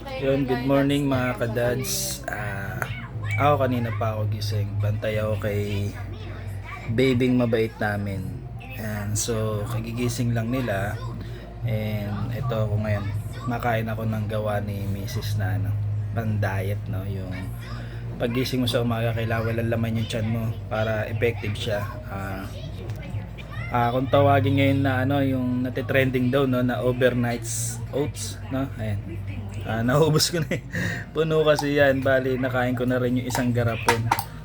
Yun, good morning mga kadads. Ako kanina pa ako gising. Bantay ako kay babing mabait namin. And so, kagigising lang nila. And ito ako ngayon. Makain ako ng gawa ni Mrs. na pan-diet, no? Yung paggising mo sa umaga, kailangan walang laman yung tiyan mo para effective siya. Kung tawagin ngayon na yung natitrending daw, no, na overnight oats, no? Ayan. Naubos ko na eh. Puno kasi yan. Bali, nakain ko na rin yung isang garapon.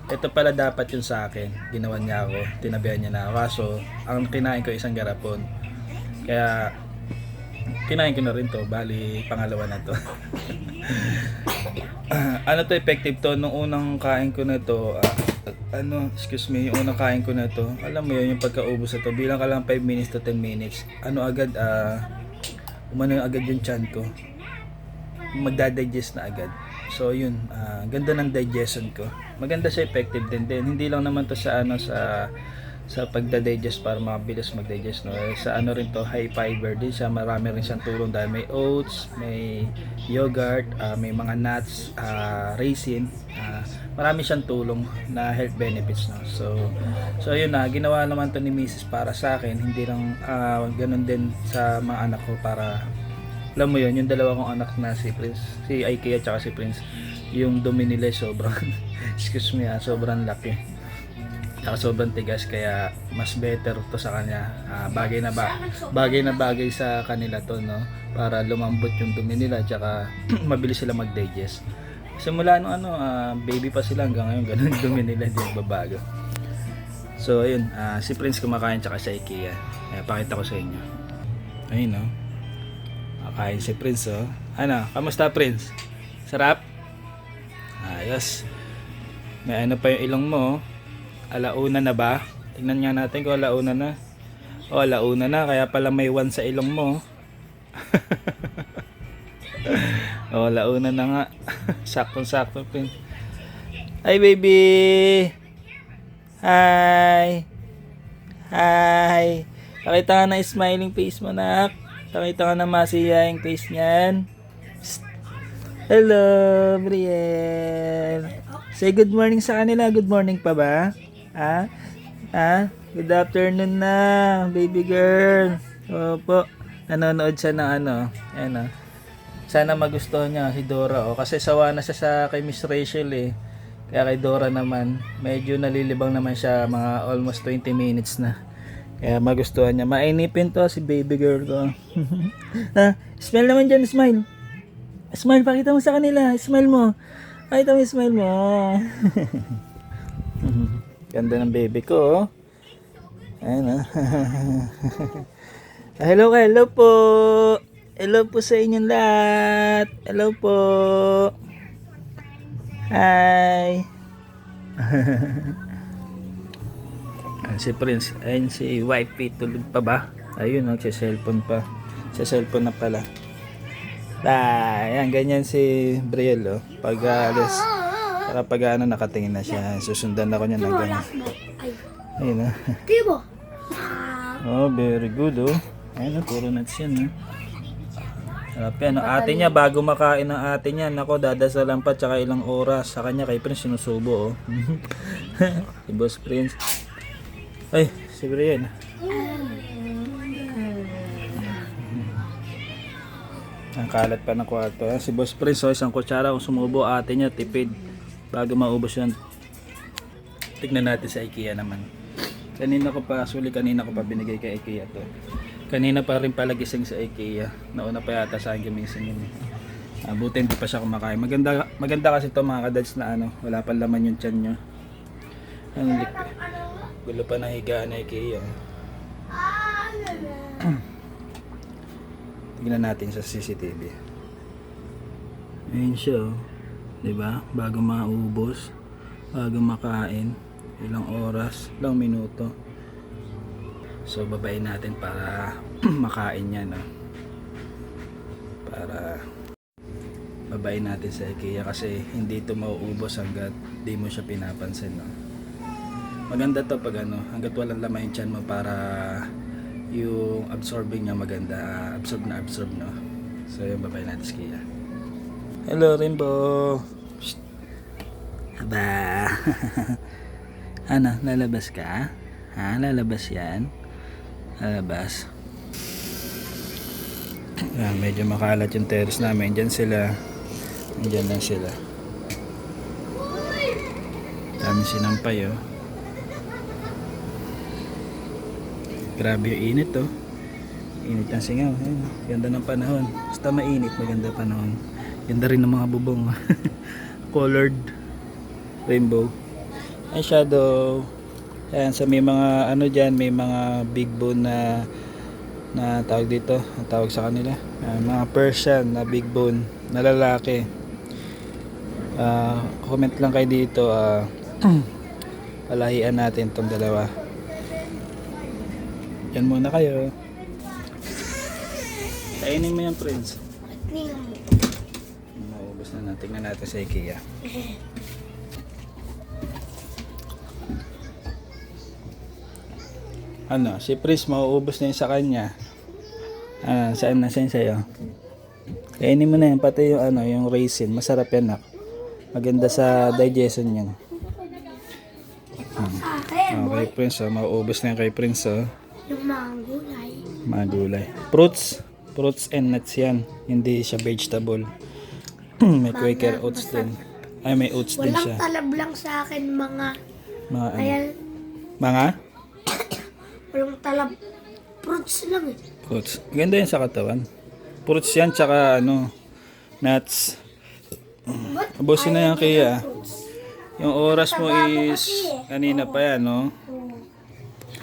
Ito pala dapat yun sa akin. Ginawa niya ako. Tinabihan niya na ako. Kaso, ang kinain ko isang garapon. Kaya, kinain ko na rin to. Bali, pangalawa na to. Ano to, effective to? Nung unang kain ko na to, excuse me, yung unang kain ko na to, alam mo yun, yung pagkaubos na to, bilang ka lang 5 minutes to 10 minutes, agad, umano agad yung tiyan ko. Magda-digest na agad. So yun, ganda ng digestion ko. Maganda siya, effective din. Hindi lang naman to sa sa pagda-digest para mabilis mag-digest, no. Sa rin to, high fiber din siya. Marami rin siyang tulong dahil may oats, may yogurt, may mga nuts, raisin. Marami siyang tulong na health benefits, no. So yun ginawa naman to ni Mrs. para sa akin. Hindi lang ganun din sa mga anak ko, para alam mo yun, yung dalawa kong anak na si Prince, si Ikea at si Prince, yung dumi nila sobrang excuse me, sobrang laki at sobrang tigas, kaya mas better to sa kanya. Bagay na bagay sa kanila to, no, para lumambot yung dumi nila at mabilis sila mag-digest. Simula nung baby pa sila hanggang ngayon, ganun yung dumi nila, hindi babago. So ayun, si Prince kumakain at si Ikea. Pakita ko sa inyo. Ayun, no. Kain si Prince, oh. Kamusta, Prince? Sarap? Ayos. May pa yung ilong mo, oh. Alauna na ba? Tingnan nga natin kung alauna na. Alauna na, kaya pala may 1 sa ilong mo. Alauna na nga. Saktong-sakto, Prince. Hi, baby! Hi! Hi! Pakita ka na smiling face mo, nak. Pakita ka na masiyahing face niyan. Psst. Hello, Brielle. Say good morning sa kanila. Good morning pa ba? Good afternoon na, baby girl. Opo. Nanonood siya ng Sana magustuhan niya si Dora, kasi sawa na siya kay Miss Rachel eh. Kaya kay Dora naman, medyo nalilibang naman siya, mga almost 20 minutes na. Kaya magustuhan niya. Mainipin to si baby girl ko. Smile naman dyan, smile. Smile, pakita mo sa kanila. Smile mo. Pakita mo yung smile mo. Ganda ng baby ko, oh. Ayan, hello po. Hello po sa inyong lahat. Hello po. Hi. Si Prince, ayun si Wifey, tulog pa ba? Ayun, nagsi-cellphone pa. Sa cellphone na pala. Ayan, ganyan si Brielle, oh. Pag alis, pag nakatingin na siya. Susundan ako niya na gano'n. Ayun, oh, very good, oh. Ayun, puro nuts yan, oh. Sarap yan. Ate niya, bago makain ng ate niya, nako, dadasalan pa, tsaka ilang oras. Sa kanya, kay Prince, sinusubo, oh. Si Boss Prince. Ay, si Brian. Ang kalat pa ng kwarto. Si Boss Prince, isang kutsara kung sumubo ate niya, tipid. Bago maubos yan. Tignan natin sa Ikea naman. Kanina ko pa binigay kay Ikea to. Kanina pa rin pala gising sa Ikea. Nauna pa yata sa akin gumising yun. Buti hindi pa siya kumakain. Maganda kasi to mga kadads na wala pa laman yung tiyan nyo. Gulo pa na higaan na Ikea. Tignan natin sa CCTV. Ayun siya, oh. Diba? Bago maubos, bago makain, ilang oras, ilang minuto. So babayin natin para makain yan, no? Para babayin natin sa Ikea, kasi hindi ito mauubos hanggat di mo siya pinapansin, no? Maganda to pag hanggat walang laman yung tiyan mo, para yung absorbing niya maganda, absorb, no. So yung babayin natin sa Ikea. Hello, Rainbow. Psst. Aba. Ano, lalabas ka? Ha? Lalabas yan? Lalabas. Ayan, medyo makalat yung terrace namin. Diyan sila. Diyan lang sila. Dami sinampay, oh. Grabe yung init, oh. Init ng singaw. Ayun, ganda ng panahon. Basta mainit, maganda panahon. Ganda rin ng mga bubong. Colored rainbow. Ay, shadow. Ayan, so may mga ano dyan, may mga big bone na tawag dito, ang tawag sa kanila. Mga Persian na big bone na lalaki. Comment lang kayo dito. Palahian natin tong dalawa. Yan muna kayo. Kainin mo yan, Prince. Maubos na natin. Tingnan natin sa IKEA. Ano, si Prince mauubos na yun sa kanya. Saan na sa'yo? Kainin mo na yan. Pati yung, yung raisin. Masarap yan, nak. Maganda sa digestion yan. Okay, Prince. Mauubos na yan kay Prince. Yung mga gulay. Mga gulay. Fruits and nuts yan. Hindi siya vegetable. May Quaker oats din. Ay, may oats din siya. Walang talab lang sa akin mga ayan, Mga? walang talab. Fruits lang eh. Fruits. Ganda yan sa katawan. Fruits yan, tsaka nuts. Abusin na yan kaya. Yung oras mo is kanina pa yan, no?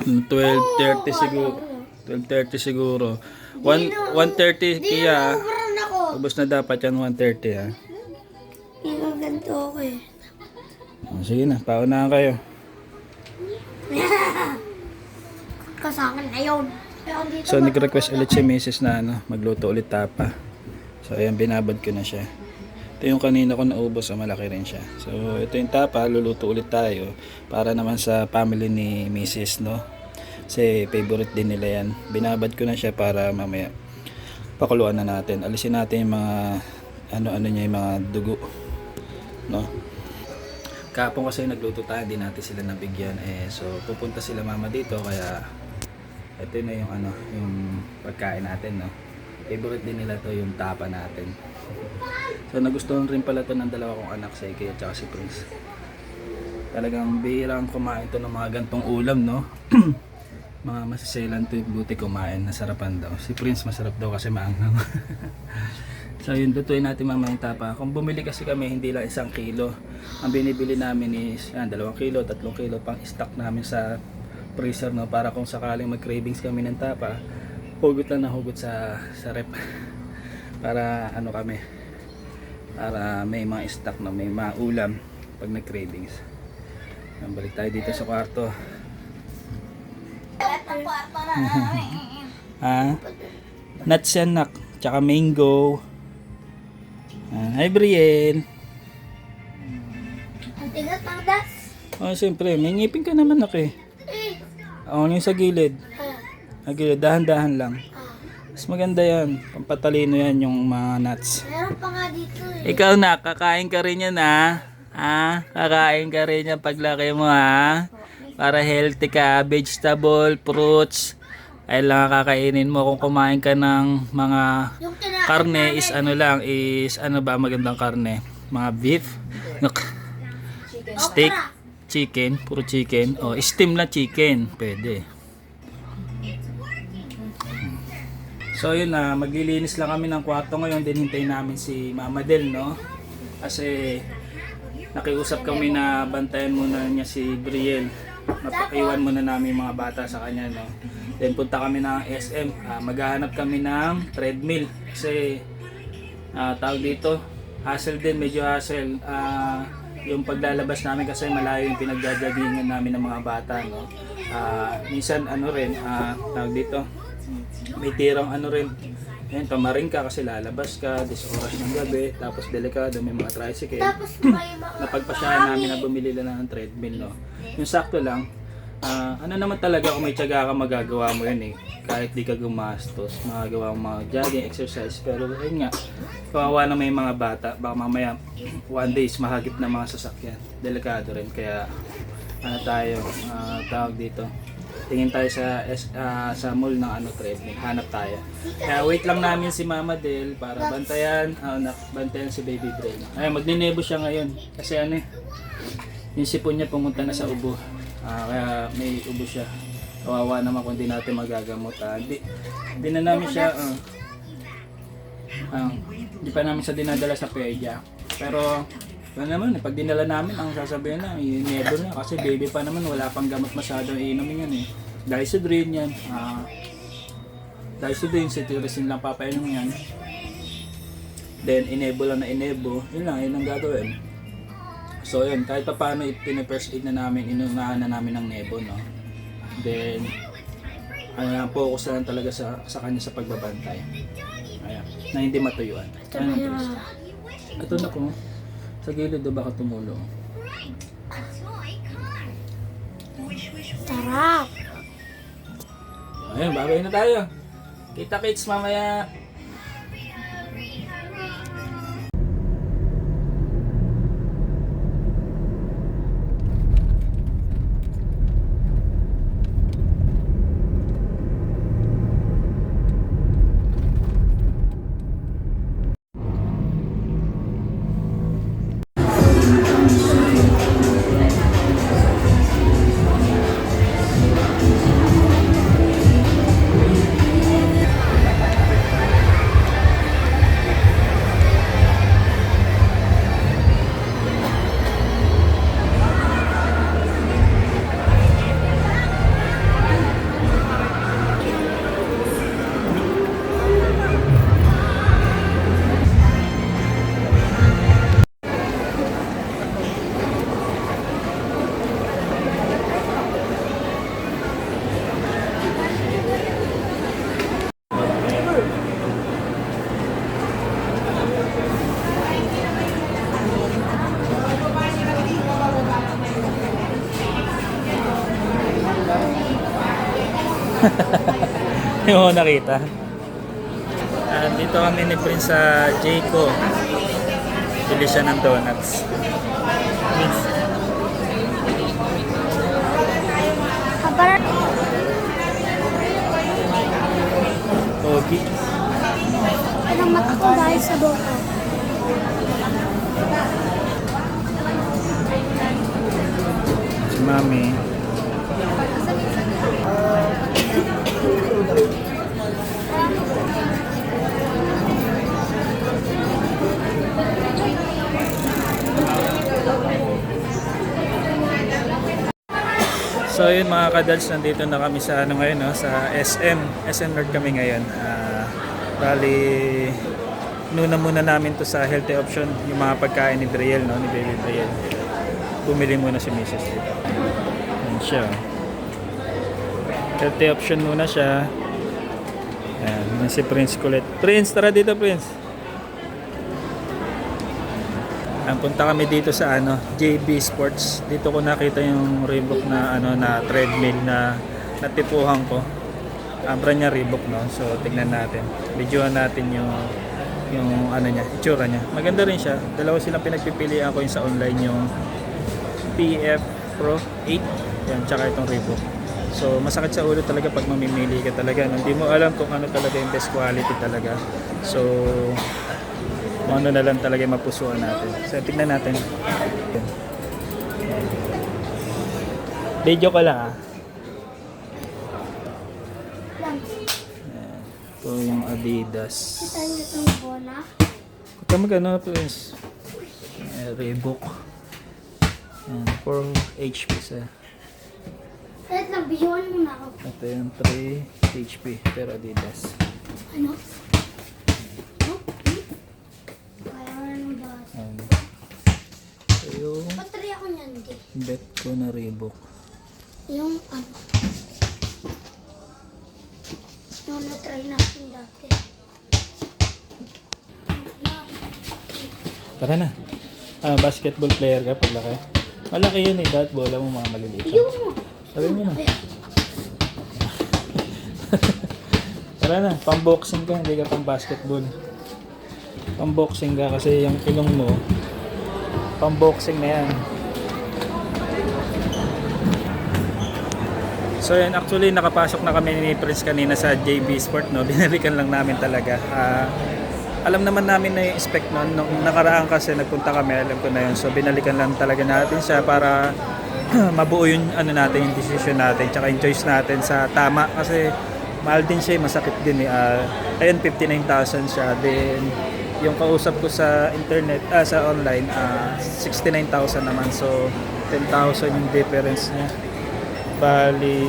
12:30 siguro. 12:30 siguro. 1:30 kaya. Meron ako. Ubos na dapat yan 1:30, ha. Yung ganito ako eh. Sige na, paunahan kayo. Kasangan na yun. So nag-request ulit si Mrs. na magluto ulit tapa. So ayan, binabad ko na siya. Ito yung kanina ko naubos, malaki rin siya. So ito yung tapa, luluto ulit tayo para naman sa family ni Mrs. no. Kasi favorite din nila yan. Binabad ko na siya para mamaya pakuluan na natin. Alisin natin yung mga ano niya, yung mga dugo, no. Kapon kasi nagluto tayo, di natin sila nabigyan so pupunta sila mama dito, kaya ito na yung yung pagkain natin, no. Favorite din nila to, yung tapa natin. So nagustuhan rin pala to ng dalawa kong anak, si Ike at saka si Prince. Talagang bihirang kumain to ng mga gantong ulam, no. Mga masiselan to, buti kumain, nasarapan daw. Si Prince masarap daw kasi maanghang. So yun, lutuin natin mamaya yung tapa. Kung bumili kasi kami, hindi lang 1 kilo. Ang binibili namin is 2 kilo, 3 kilo pang stock namin sa freezer, no, para kung sakaling mag cravings kami ng tapa, hugot lang na hugot sa rep. Para kami, para may mga stock na may mga ulam pag nag cravings. Balik tayo dito sa kwarto. Nuts yan, nak, tsaka mango. Hi, Brielle. Ang tigas ng das. Siyempre, may ngipin ka naman, nak eh. Yung sa gilid. Dahan-dahan lang. Mas maganda yan. Pampatalino yan yung mga nuts. Meron pa nga dito eh. Ikaw, na, kakain ka rin yan, ha? Kakain ka rin yan paglaki mo, ha? Para healthy ka, vegetable, fruits. Ay lang kakainin mo. Kung kumain ka ng mga karne is magandang karne. Mga beef, steak, chicken, puro chicken. O, steam na chicken. Pwede. So yun na, maglilinis lang kami ng kwarto ngayon. Din hintayin namin si Mama Del, no? Kasi nakiusap kami na bantayan muna niya si Brielle. Mapaiwan muna namin mga bata sa kanya, no? Then punta kami ng SM, maghahanap kami ng treadmill kasi tawag dito, hassle din, medyo hassle yung paglalabas namin kasi malayo yung pinagdadagingan namin ng mga bata, no? Minsan tawag dito, may tirang rin, ayun, tamarin ka kasi lalabas ka 10 oras ng gabi, tapos delikado, may mga tricycle. Tapos may mga Napagpasyahan namin na bumili lang ng treadmill, no? Yung sakto lang, Ano naman talaga kung may tiyaga ka magagawa mo yun eh. Kahit di ka gumastos, magagawa mo mga jogging, exercise. Pero yun nga, kawawa na may mga bata. Baka mamaya, one day is mahagip na mga sasakyan. Delikado rin. Kaya, tawag dito. Tingin tayo sa mall ng treadmill. Hanap tayo. Kaya wait lang namin si Mama Del para bantayan si Baby Brain. Ay, magninebo siya ngayon. Kasi yung sipon niya pumunta na sa ubo. Kaya may ubo siya. Kawawa naman kung di natin magagamot. Di na namin siya, di pa namin siya dinadala sa pedya. Pero, naman, pag dinala namin, ang sasabihin na, never na. Kasi baby pa naman, wala pang gamot masyadong iinumin yan eh. Dysodrine yan. Dysodrine, cetirizine lang papainom yan. Then, inebo lang na inebo. Yun ang gagawin. So yun, kahit pa paano pina-first aid na namin, inunahan na namin ng nebo, no? Then, focus na lang talaga sa kanya sa pagbabantay. Ayan, na hindi matuyuan. Ito na ko, sa gilid do baka tumulo. Sarap. Ayun, babay na tayo. Kita kits mamaya. Hindi mo nakita. Dito kami ni Prince sa Jayco. Bili siya ng donuts. Pogi. Anong mata ko dahil sa boto? Si Mami. So yun mga kadals, nandito na kami sa ngayon, no, sa SM North kami ngayon. Bali, nuna muna namin to sa healthy option, yung mga pagkain ni Brielle, no, ni Baby Brielle. Bumili muna si Mrs. dito. Yan siya. Healthy option muna siya. Yan si Prince kulit. Prince, tara dito Prince. Punta kami dito sa JB Sports. Dito ko nakita yung Reebok na na treadmill na natipuhan ko. Brand niya Reebok, no. So tingnan natin. Videoan natin yung niya, itsura niya. Maganda rin siya. Dalawa silang pinagpipilian ko yung sa online, yung PF Pro 8. Yan, tsaka itong Reebok. So masakit sa ulo talaga pag mamimili ka talaga, no? Hindi mo alam kung ano talaga yung best quality talaga. So ano na lang talaga yung mapusuan natin. So, tignan natin. Video ko lang, Ito yung Adidas. Kita niyo itong bola? Ito magkano ito is Reebok. 4 HP sa. Kahit lang, biyuan mo na ako. Ito yung 3 HP pero Adidas. Ano? Yung Patry ako niyan, di. bet ko na Reebok. Yung yung na-try natin dati. Tara na. Basketball player ka paglaki. Malaki yun eh, dahil bola mo mga maliliit. Yung Sabi mo na. Tara na, pang-boxing ka, hindi ka pang-basketball. Pang-boxing ka kasi yung ilong mo, pang-boxing na yan. So yan, actually nakapasok na kami ni Prince kanina sa JB Sport, no? Binalikan lang namin talaga. Alam naman namin na yung spec noon. Nung nakaraan kasi nagpunta kami, alam ko na yun. So binalikan lang talaga natin siya para mabuo yung ano natin, yung decision natin, tsaka yung choice natin sa tama. Kasi mahal din siya, masakit din eh. Ayun, 59,000 siya. Then yung kausap ko sa internet, sa online, 69,000 naman. So 10,000 yung difference niya. Bali,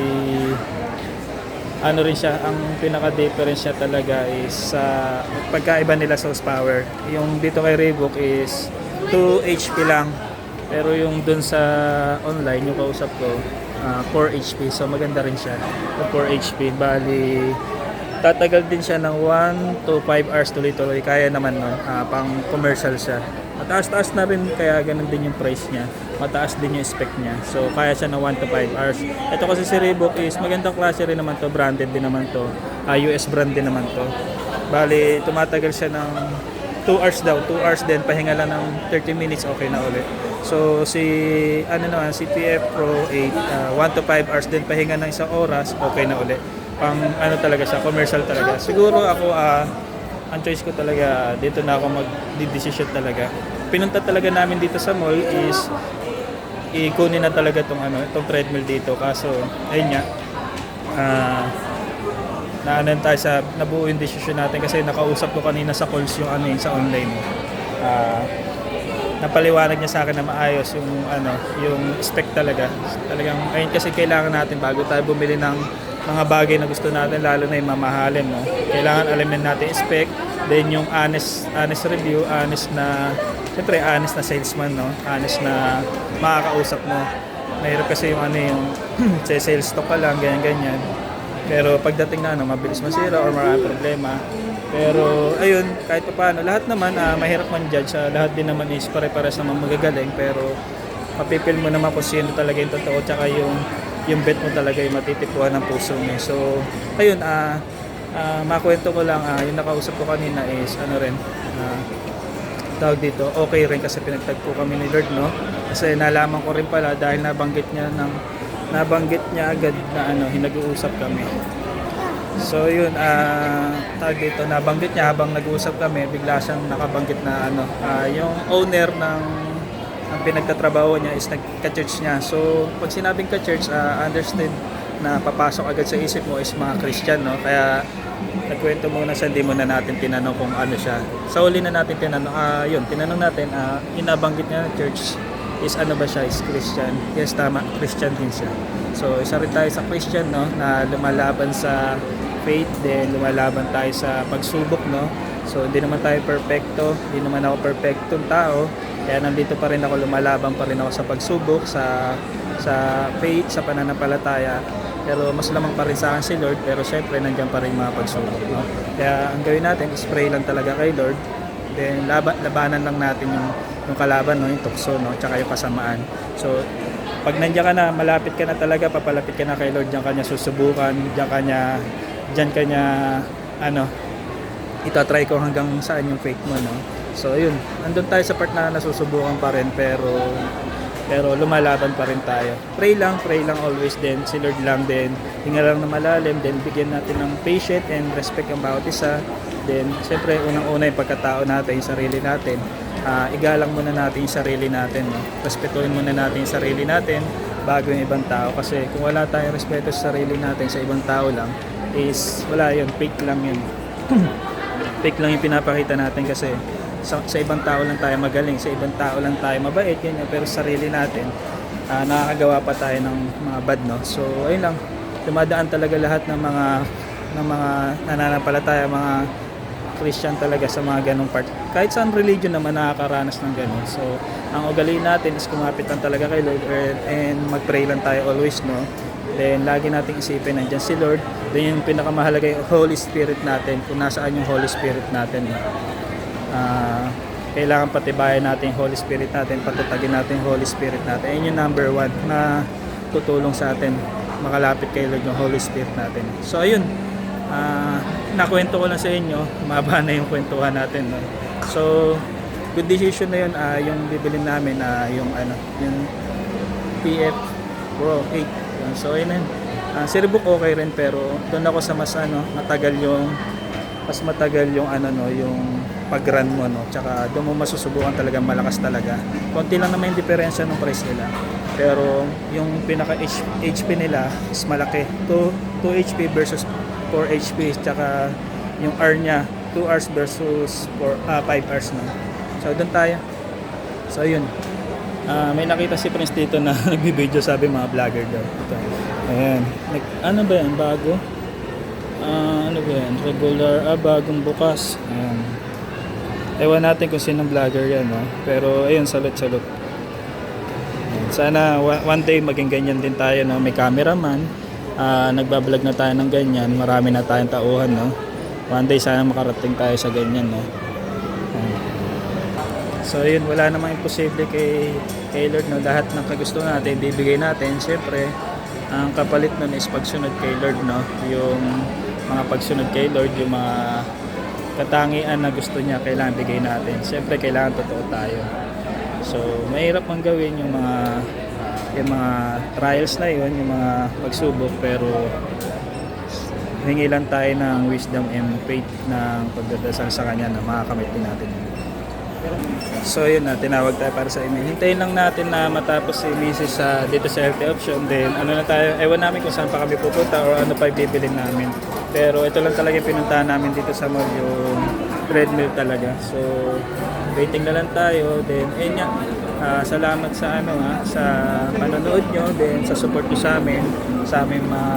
ano rin siya, ang pinaka-difference niya talaga is sa pagkaiba nila sa horsepower. Yung dito kay Reebok is 2 HP lang. Pero yung dun sa online, yung kausap ko, 4 HP. So maganda rin siya. Yung 4 HP, bali, tatagal din siya ng 1 to 5 hours tuloy-tuloy. Kaya naman nun, pang commercial siya. Mataas-taas na rin, kaya ganun din yung price niya. Mataas din yung spec niya. So kaya siya ng 1 to 5 hours. Ito kasi si Reebok is magandang klase rin naman to, branded din naman to. US brand din naman to. Bali, tumatagal siya ng 2 hours daw. 2 hours din, pahinga lang ng 30 minutes, okay na ulit. So si si PF Pro 8, 1 to 5 hours din, pahinga ng 1 oras, okay na ulit. Pang talaga siya, commercial talaga. Siguro ako, ang choice ko talaga, dito na ako mag-decision talaga. Pinunta talaga namin dito sa mall is ikunin na talaga itong treadmill dito. Kaso, ayun nga, tayo sa nabuo yung decision natin kasi nakausap ko kanina sa calls yung sa online. Napaliwanag niya sa akin na maayos yung spec talaga. Talagang, ayun kasi kailangan natin bago tayo bumili ng mga bagay na gusto natin, lalo na yung mamahalin, no? Kailangan alamin natin yung spec, then yung honest review, honest na salesman, no? Honest na makakausap mo. Mahirap kasi yung sales talk ka lang, ganyan. Pero pagdating na mabilis masira or marami problema. Pero ayun, kahit pa paano, lahat naman mahirap man judge, lahat din naman is pare-pares naman magagaling, pero mapipil mo naman kung sino talaga yung totoo, tsaka yung bet mo talaga yung matitipuan ng puso mo. So, ayun, makwento ko lang, yung nakausap ko kanina is, tawag dito, okay rin kasi pinagtagpo kami ni Lord, no? Kasi nalaman ko rin pala dahil nabanggit niya agad na nag-uusap kami. So, yun, tawag dito, nabanggit niya habang nag-uusap kami, bigla siyang nakabanggit na yung owner ng ang pinagtatrabaho niya is nagka-church niya. So, pag sinabing ka-church, understood na papasok agad sa isip mo is mga Christian, no? Kaya nagkwento muna siya, hindi muna natin tinanong kung ano siya. Sa uli na natin tinanong, tinanong natin, inabanggit niya na church is ano ba siya, is Christian. Yes, tama, Christian din siya. So, isa rin tayo sa Christian, no? Na lumalaban sa faith, then lumalaban tayo sa pagsubok, no? So, hindi naman tayo perfecto, hindi naman ako perfectong tao. Kaya nandito pa rin ako, lumalaban pa rin ako sa pagsubok, sa faith, sa pananampalataya. Pero mas lamang pa rin sa akin si Lord, pero syempre nandiyan pa rin mga pagsubok, no? Kaya ang gawin natin is pray lang talaga kay Lord. Then labanan lang natin yung kalaban, no? Yung tukso, no? Tsaka yung kasamaan. So pag nandiyan ka na, malapit ka na talaga, papalapit ka na kay Lord, diyan ka niya susubukan, diyan ka niya itatry ko hanggang saan yung faith mo, no? So ayun, andun tayo sa part na nasusubukan pa rin, pero lumalaban pa rin tayo. Pray lang always, din si Lord lang, din hinga lang na malalim, then bigyan natin ng patient and respect ang bawat isa. Then siyempre unang-una yung pagkatao natin, yung sarili natin. Igalang muna natin yung sarili natin, no? Respetuhin muna natin yung sarili natin bago yung ibang tao, kasi kung wala tayong respeto sa sarili natin, sa ibang tao lang is wala yun, fake lang yun. Fake lang yung pinapakita natin, kasi sa ibang tao lang tayo magaling, sa ibang tao lang tayo mabait, ganyan, pero sa sarili natin nakakagawa pa tayo ng mga bad, no? So ayun lang, dumadaan talaga lahat ng mga nananampalataya, mga Christian talaga sa mga ganong part. Kahit saan religion naman nakakaranas ng ganon. So ang ugaliin natin is kumapit lang talaga kay Lord and mag-pray lang tayo always, no? Then lagi nating isipin nandiyan si Lord. Then yung pinakamahalaga yung Holy Spirit natin, kung nasaan yung Holy Spirit natin, no? Kailangan patibayan natin yung Holy Spirit natin, patutagin natin yung Holy Spirit natin. Ayun yung number 1 na tutulong sa atin makalapit kay Lord yung Holy Spirit natin. So ayun, nakwento ko lang sa inyo, mahaba na yung kwentuhan natin, no? So good decision na yun, yung bibilin namin, yung PF Pro 8. Yan. So ayun na yun. Si Reebok okay rin, pero doon ako sa mas matagal yung yung pag-run mo, no. Tsaka doon mo masusubukan talaga, malakas talaga. Konti lang naman yung diferensya ng price nila. Pero yung pinaka HP nila is malaki. 2 HP versus 4 HP, tsaka yung R niya 2 hours versus 5 hours, no. So doon tayo. So yun. May nakita si Prince dito na nagbibideo, sabi mga vlogger daw. Ito. Ayan. Ano ba yan? Bago? Ano ba yan? Regular, bagong bukas. Ayan. Ewan natin kung sinong vlogger yan, no? Pero ayun, salute. Ayan. Sana one day maging ganyan din tayo, no? May cameraman, nagbablog na tayo ng ganyan, marami na tayong tauhan, no? One day sana makarating tayo sa ganyan, no? Ayan. So yun, wala namang imposible kay Lord, no? Lahat ng kagusto natin, bibigay natin. Siyempre, ang kapalit nun is pagsunod kay Lord, no? Yung mga pagsunod kay Lord, yung mga katangian na gusto niya, kailangan bigay natin. Siyempre, kailangan totoo tayo. So, mahirap mang gawin yung mga trials na yun, yung mga pagsubok, pero hingi lang tayo ng wisdom and faith ng pagdadasal sa Kanya na makakamit din natin yun. So yun na, tinawag tayo para sa email. Hintayin lang natin na matapos si Mrs. Dito sa healthy option. Then na tayo, ewan namin kung saan pa kami pupunta or ano pa ibibilin namin. Pero ito lang talaga yung pinuntahan namin dito sa mall, yung bread milk talaga. So waiting na lang tayo. Then ayun nga, salamat sa sa panonood nyo. Then sa support nyo sa aming mga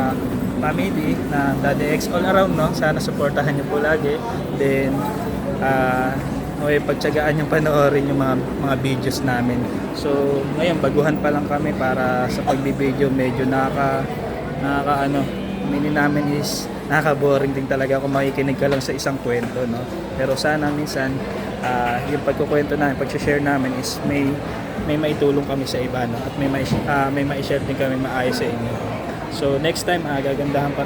family na Daddy X all around, no? Sana supportahan nyo po lagi. Then may pagtyagaan yung panoorin yung mga videos namin. So ngayon baguhan pa lang kami para sa pagbibideo, medyo mini namin is nakaka-boring din talaga kung makikinig ka lang sa isang kwento, no. Pero sana minsan yung pagkukwento namin, pag-share namin is may maitulong kami sa iba, no, at may mai-share din kami maayos sa inyo. So next time gagandahan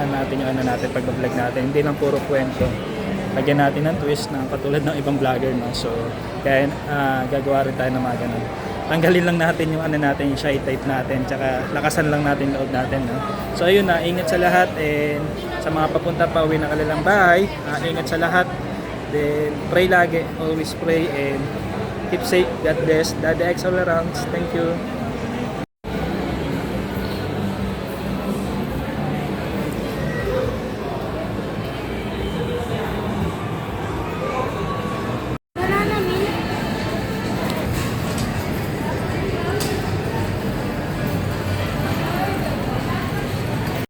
natin yung natin pag-vlog natin, hindi lang puro kwento. Lagyan natin ng twist na katulad ng ibang vlogger, no? So kaya gagawa rin tayo ng mga ganun. Tanggalin lang natin yung yung shy type natin, tsaka lakasan lang natin loob natin, no? So ayun na, ingat sa lahat, and sa mga papunta pa uwi ng kanilang bahay, ingat sa lahat. Then pray lagi, always pray, and keep safe. God bless. Daddy X all around. Thank you.